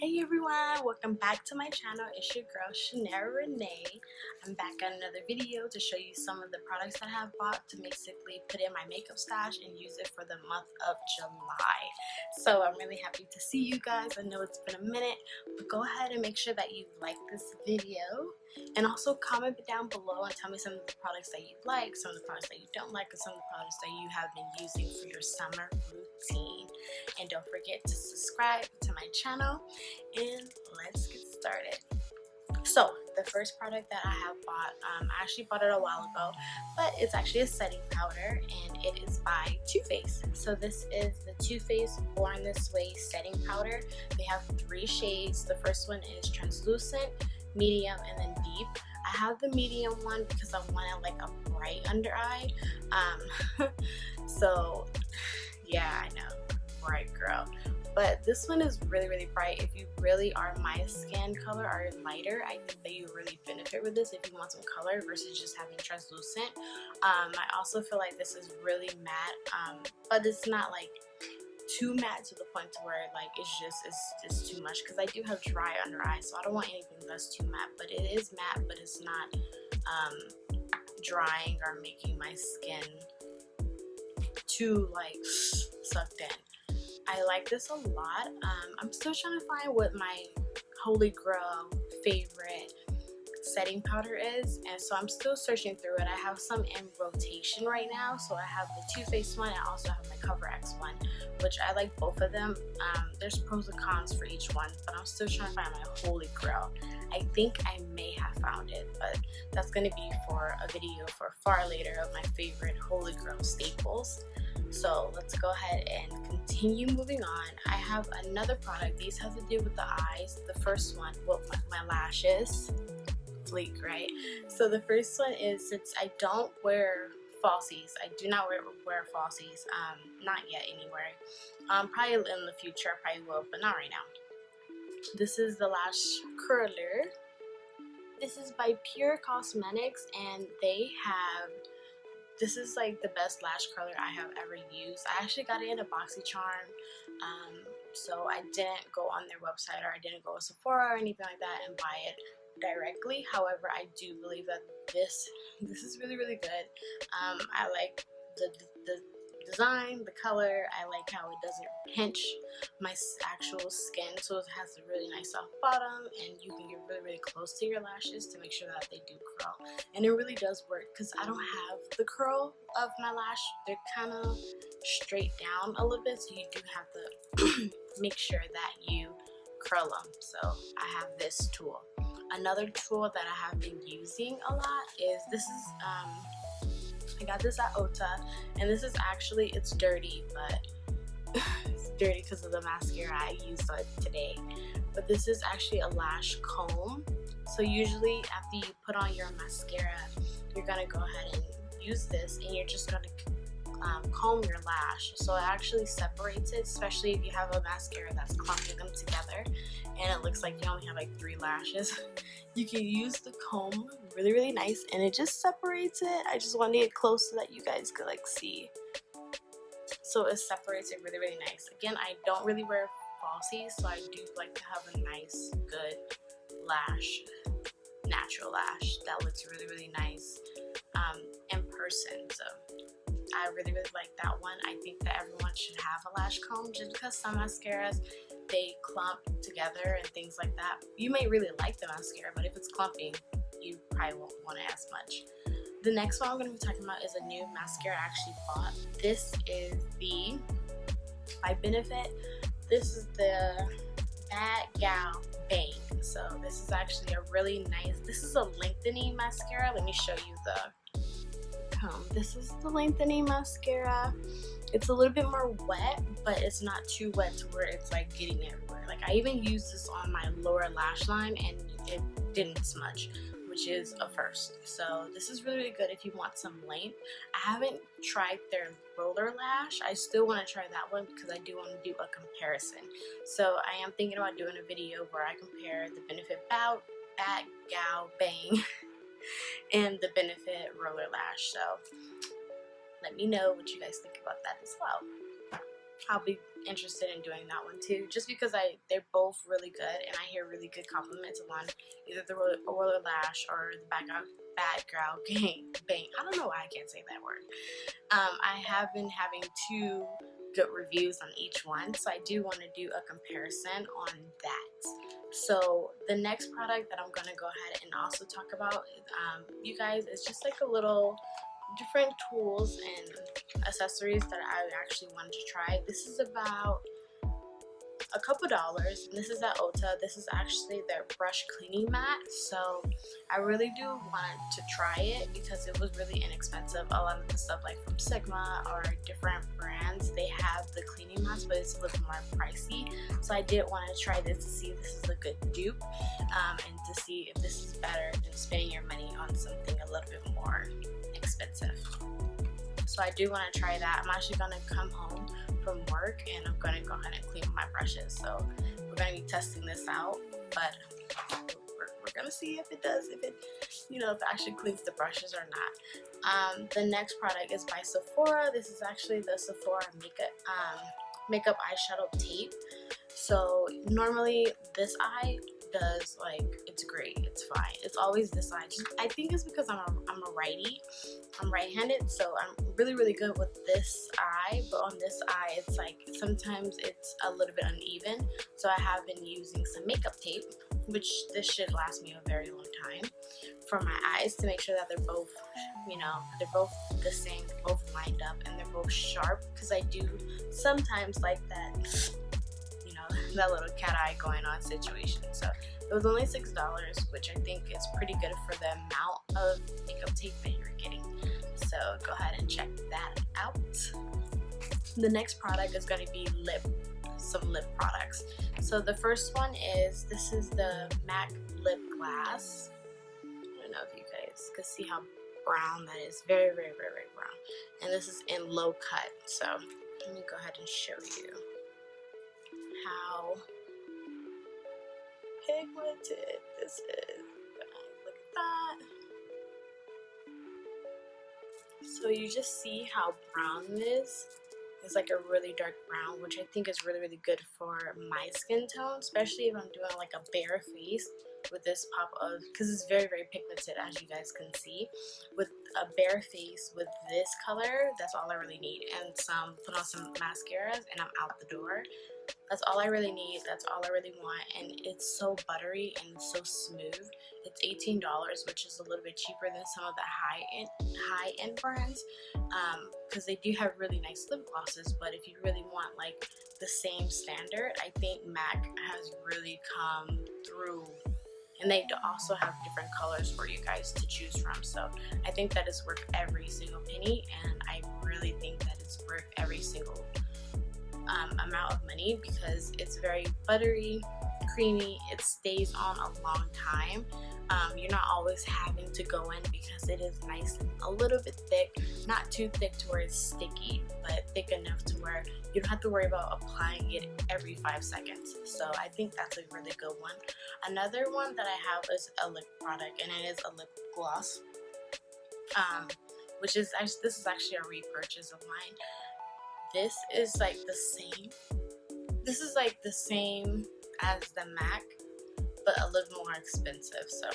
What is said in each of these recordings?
Hey everyone, welcome back to my channel. It's your girl Chanel Renee. I'm back on another video to show you some of the products that I have bought to basically put in my makeup stash and use it for the month of July. So I'm really happy to see you guys. I know it's been a minute, but go ahead and make sure that you like this video. And also comment down below and tell me some of the products that you like, some of the products that you don't like, and some of the products that you have been using for your summer routine. And don't forget to subscribe to my channel. And let's get started. So the first product that I have bought, I actually bought it a while ago, but it's actually a setting powder and it is by Too Faced. So this is the Too Faced Born This Way setting powder. They have 3 shades. The first one is translucent, medium, and then deep. I have the medium one because I wanted like a bright under eye. So yeah, I know, bright girl. But this one is really bright. If you really are my skin color or lighter, I think that you really benefit with this if you want some color versus just having translucent. I also feel like this is really matte, but it's not like too matte to the point to where like it's too much, because I do have dry under eyes, so I don't want anything that's too matte. But it is matte, but it's not drying or making my skin too like sucked in. I like this a lot. I'm still trying to find what my holy grail favorite setting powder is, and so I'm still searching through it. I have some in rotation right now. So I have the Too Faced one, and I also have my CoverX one, which I like both of them. There's pros and cons for each one, but I'm still trying to find my holy grail. I think I may have found it, but that's going to be for a video for far later of my favorite holy grail staples. So let's go ahead and continue moving on. I have another product. These have to do with the eyes. The first one, well, my lashes. Fleek, right? So the first one is, since I don't wear falsies, I do not wear falsies, not yet anyway. Probably in the future I probably will, but not right now. This is the Lash Curler. This is by Pear Cosmetics, and they have, this is like the best lash curler I have ever used. I actually got it in a BoxyCharm, so I didn't go on their website, or I didn't go to Sephora or anything like that and buy it directly. However, I do believe that this is really good. I like the design, the color. I like how it doesn't pinch my actual skin, so it has a really nice soft bottom, and you can get really close to your lashes to make sure that they do curl. And it really does work, because I don't have the curl of my lash. They're kind of straight down a little bit, so you do have to make sure that you curl them. So I have this tool. Another tool that I have been using a lot is, this is I got this at Ulta, and this is actually, it's dirty, but it's dirty because of the mascara I used today. But this is actually a lash comb. So usually after you put on your mascara, you're gonna go ahead and use this, and you're just gonna comb your lash. So it actually separates it, especially if you have a mascara that's clumping them together and it looks like you only have like 3 lashes. You can use the comb really nice, and it just separates it. I just wanted it close so that you guys could like see. So it separates it really nice. Again, I don't really wear falsies, so I do like to have a nice good lash, natural lash that looks really nice in person. So I really like that one. I think that everyone should have a lash comb, just because some mascaras, they clump together and things like that. You may really like the mascara, but if it's clumping, you probably won't want it as much. The next one I'm going to be talking about is a new mascara I actually bought. This is the, by Benefit, this is the Bad Gal Bang. So this is actually a really nice, this is a lengthening mascara. Let me show you the this is the lengthening mascara. It's a little bit more wet, but it's not too wet to where it's like getting everywhere. Like I even used this on my lower lash line and it didn't smudge, which is a first. So this is really good if you want some length. I haven't tried their roller lash. I still want to try that one because I do want to do a comparison. So I am thinking about doing a video where I compare the Benefit Bad Gal Bang and the Benefit roller lash. So let me know what you guys think about that as well. I'll be interested in doing that one too, just because they're both really good and I hear really good compliments on either the roller lash or the background bang. I don't know why I can't say that word. I have been having 2 good reviews on each one, so I do want to do a comparison on that. So the next product that I'm going to go ahead and also talk about, you guys, is just like a little different tools and accessories that I actually wanted to try. This is about a couple dollars, and this is at Ulta. This is actually their brush cleaning mat, so I really do want to try it because it was really inexpensive. A lot of the stuff like from Sigma or different brands, they have the cleaning mats, but it's a little more pricey, so I did want to try this to see if this is a good dupe, and to see if this is better than spending your money on something a little bit more expensive. So I do want to try that. I'm actually going to come home from work and I'm going to go ahead and clean my brushes. So we're going to be testing this out, but we're going to see if it does, if it actually cleans the brushes or not. The next product is by Sephora. This is actually the Sephora makeup eyeshadow tape. So normally this eye does, like, it's great, it's fine, it's always this eye. I think it's because I'm a righty, I'm right-handed, so I'm really good with this eye, but on this eye it's like sometimes it's a little bit uneven, so I have been using some makeup tape, which this should last me a very long time, for my eyes to make sure that they're both, they're both the same, both lined up, and they're both sharp, because I do sometimes like that, that little cat eye going on situation. So it was only $6, which I think is pretty good for the amount of makeup tape that you're getting. So go ahead and check that out. The next product is going to be some lip products. So the first one is, this is the MAC lip glass. I don't know if you guys can see how brown that is. Very brown. And this is in low cut. So let me go ahead and show you how pigmented this is. Look at that. So you just see how brown it is. It's like a really dark brown, which I think is really good for my skin tone, especially if I'm doing like a bare face with this pop of, because it's very pigmented, as you guys can see. With a bare face with this color, that's all I really need, and put on some mascaras and I'm out the door. That's all I really need, that's all I really want, and it's so buttery and it's so smooth. It's $18, which is a little bit cheaper than some of the high-end brands, because they do have really nice lip glosses, but if you really want like the same standard, I think MAC has really come through. And they also have different colors for you guys to choose from. So I think that is worth every single penny, and I really think that it's worth every single amount of money, because it's very buttery, creamy, it stays on a long time. You're not always having to go in, because it is nice and a little bit thick, not too thick to where it's sticky, but thick enough to where you don't have to worry about applying it every 5 seconds. So I think that's a really good one. Another one that I have is a lip product, and it is a lip gloss, which is this is actually a repurchase of mine. This is like the same. This is like the same as the MAC, but a little more expensive. So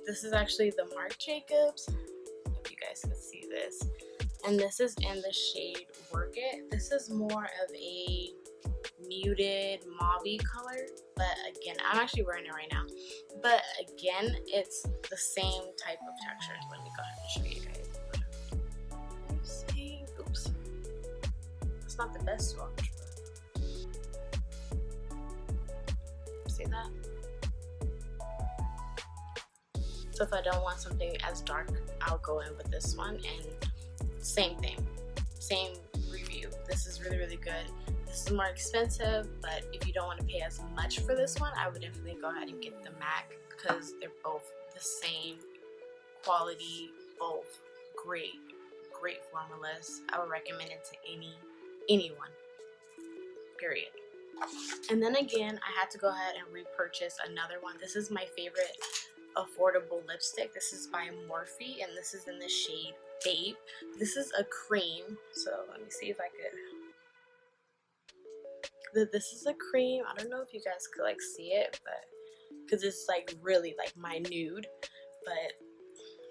this is actually the Marc Jacobs. If you guys can see this, and this is in the shade Work It. This is more of a muted mauve color, but again, I'm actually wearing it right now. But again, it's the same type of texture. Let me go ahead and show you guys. Oops. It's not the best swatch, but see that? So if I don't want something as dark, I'll go in with this one, and same thing, same review. This is really good. This is more expensive, but if you don't want to pay as much for this one, I would definitely go ahead and get the MAC, because they're both the same quality, both great formulas. I would recommend it to anyone, period. And then again, I had to go ahead and repurchase another one. This is my favorite affordable lipstick. This is by Morphe, and this is in the shade Babe. This is a cream, so let me see if I could This is a cream. I don't know if you guys could like see it, but because it's like really like my nude, but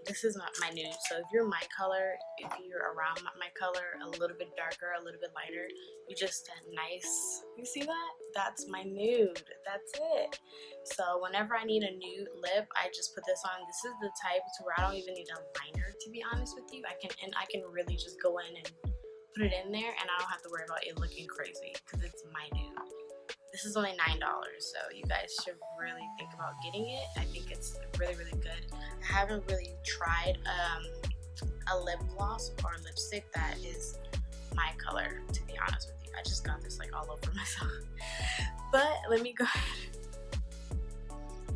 this is not my nude. So if you're my color, if you're around my color, a little bit darker, a little bit lighter, you just a nice, you see that? That's my nude. That's it. So whenever I need a nude lip, I just put this on. This is the type to where I don't even need a liner, to be honest with you. I can really just go in and put it in there, and I don't have to worry about it looking crazy because it's my nude. This is only $9, so you guys should really think about getting it. I think it's really, really good. I haven't really tried a lip gloss or lipstick that is my color, to be honest with you. I just got this like all over myself. But let me go ahead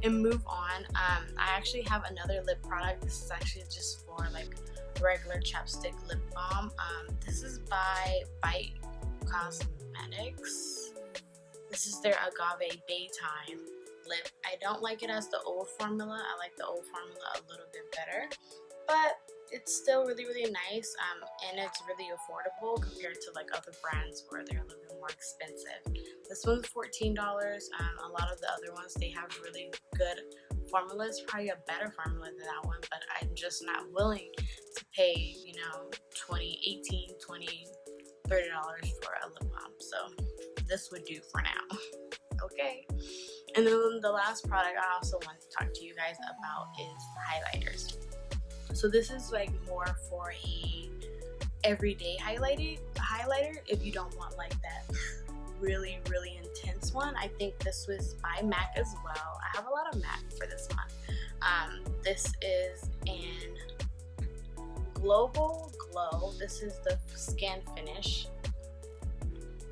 and move on. I actually have another lip product. This is actually just for like regular chapstick lip balm. This is by Bite Cosmetics. This is their Agave Daytime lip. I don't like it as the old formula. I like the old formula a little bit better, but it's still really, really nice, and it's really affordable compared to like other brands where they're a little bit more expensive. This one's $14. A lot of the other ones, they have really good formulas, probably a better formula than that one, but I'm just not willing to pay, you know, $20, $18, $20, $30 for a lip balm. So this would do for now. Okay, and then the last product I also want to talk to you guys about is highlighters. So this is like more for a everyday highlighter if you don't want like that really, really intense one. I think this was by Mac as well. I have a lot of Mac for this month. This is in Global Glow. This is the skin finish.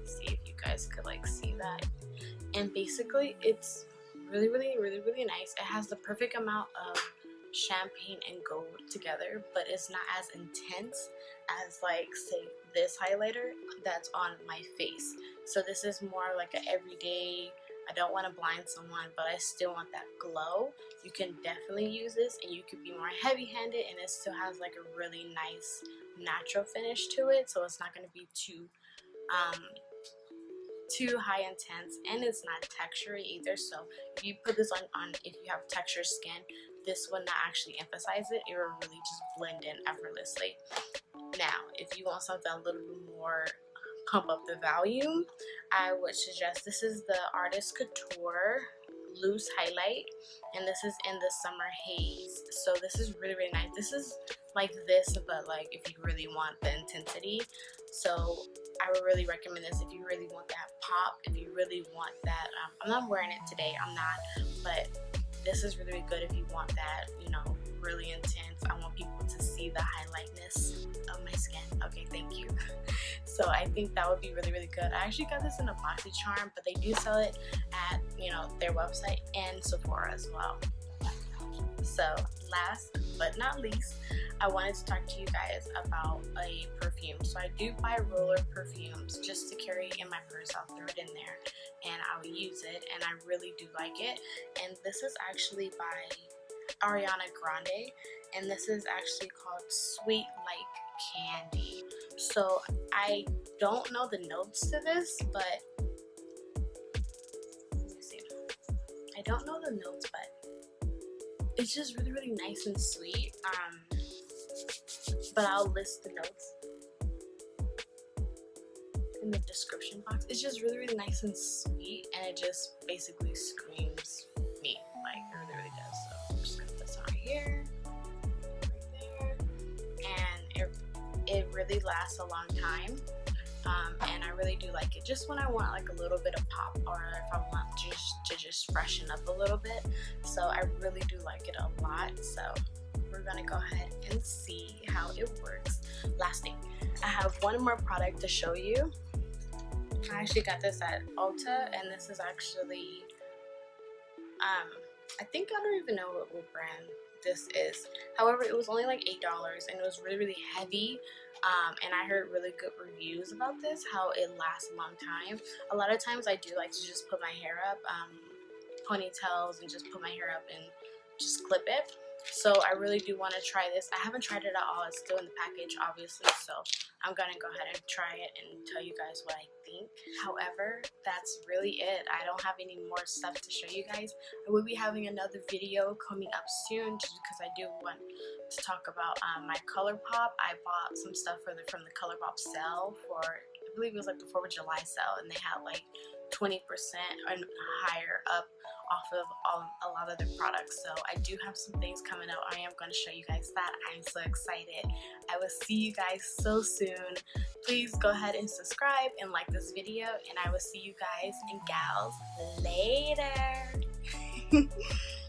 See if you guys could like see that. And basically it's really, really, really, really nice. It has the perfect amount of champagne and gold together, but it's not as intense as like say this highlighter that's on my face. So this is more like an everyday, I don't want to blind someone, but I still want that glow. You can definitely use this, and you could be more heavy-handed, and it still has like a really nice natural finish to it, so it's not going to be too high intense, and it's not textury either. So if you put this on if you have textured skin, this would not actually emphasize it. It will really just blend in effortlessly. Now, if you want something a little bit more pump up the volume, I would suggest this is the Artist Couture Loose Highlight, and this is in the Summer Haze. So this is really, really nice. This is like this, but like if you really want the intensity. So I would really recommend this if you really want that pop, if you really want that. I'm not wearing it today, I'm not, but this is really good if you want that, you know, really intense. I want people to see the highlightness of my skin. Okay, thank you. So I think that would be really, really good. I actually got this in a BoxyCharm, but they do sell it at, you know, their website and Sephora as well. So last but not least, I wanted to talk to you guys about a perfume. So I do buy roller perfumes just to carry in my purse. I'll throw it in there and I'll use it, and I really do like it. And this is actually by Ariana Grande, and this is actually called Sweet Like Candy. So I don't know the notes to this, but let me see. I don't know the notes, but it's just really, really nice and sweet. But I'll list the notes in the description box. It's just really, really nice and sweet, and it just basically screams me. Like, it really, really does. So I'm just gonna put this on right here, right there, and it really lasts a long time. And I really do like it just when I want like a little bit of pop, or if I want to just freshen up a little bit. So I really do like it a lot. So we're gonna go ahead and see how it works. Last thing, I have one more product to show you. I actually got this at Ulta, and this is actually I think I don't even know what brand this is. However, it was only like $8, and it was really, really heavy. And I heard really good reviews about this, how it lasts a long time. A lot of times I do like to just put my hair up, ponytails, and just put my hair up and just clip it. So I really do want to try this. I haven't tried it at all. It's still in the package, obviously, so I'm gonna go ahead and try it and tell you guys what I think. However, that's really it. I don't have any more stuff to show you guys. I will be having another video coming up soon just because I do want to talk about my ColourPop. I bought some stuff from the ColourPop sale for, I believe it was like the 4th of July sale, and they had like 20% and higher up off of a lot of their products. So I do have some things coming up. I am going to show you guys that. I'm so excited. I will see you guys so soon. Please go ahead and subscribe and like this video, and I will see you guys and gals later.